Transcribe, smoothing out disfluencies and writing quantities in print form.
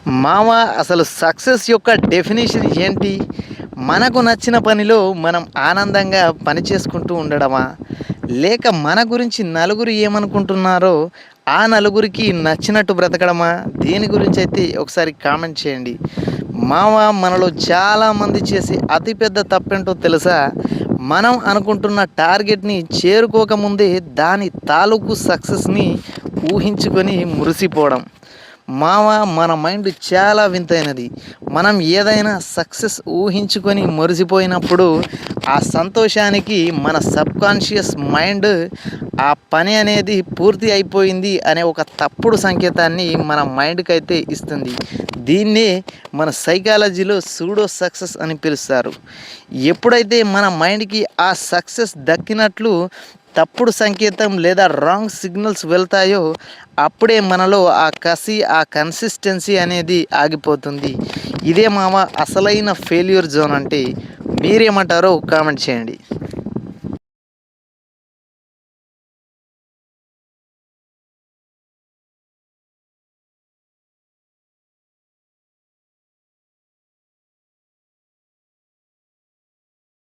మామ అసలు సక్సెస్ యొక్క డెఫినేషన్ ఏంటి? మనకు నచ్చిన పనిలో మనం ఆనందంగా పని చేసుకుంటూ ఉండడమా? లేక మన గురించి నలుగురు ఏమనుకుంటున్నారో ఆ నలుగురికి నచ్చినట్టు బ్రతకడమా? దీని గురించైతే ఒకసారి కామెంట్ చేయండి. మామ మనలో చాలామంది చేసే అతిపెద్ద తప్పేంటో తెలుసా? మనం అనుకుంటున్న టార్గెట్‌ని చేరుకోకముందే దాని తాలూకు సక్సెస్‌ని ఊహించుకొని మురిసిపోవడం. మావ మన మైండ్ చాలా వింతైనది. మనం ఏదైనా సక్సెస్ ఊహించుకొని మురిసిపోయినప్పుడు ఆ సంతోషానికి మన సబ్‌కాన్షియస్ మైండ్ ఆ పని అనేది పూర్తి అయిపోయింది అనే ఒక తప్పుడు సంకేతాన్ని మన మైండ్‌కైతే ఇస్తుంది. దీన్నే మన సైకాలజీలో సూడో సక్సెస్ అని పిలుస్తారు. ఎప్పుడైతే మన మైండ్‌కి ఆ సక్సెస్ దక్కినట్లు తప్పుడు సంకేతం లేదా రాంగ్ సిగ్నల్స్ వెళ్తాయో అప్పుడే మనలో ఆ కసి, ఆ కన్సిస్టెన్సీ అనేది ఆగిపోతుంది. ఇదే మామ అసలైన ఫెయిల్యూర్ జోన్ అంటే. మీరేమంటారో కామెంట్ చేయండి.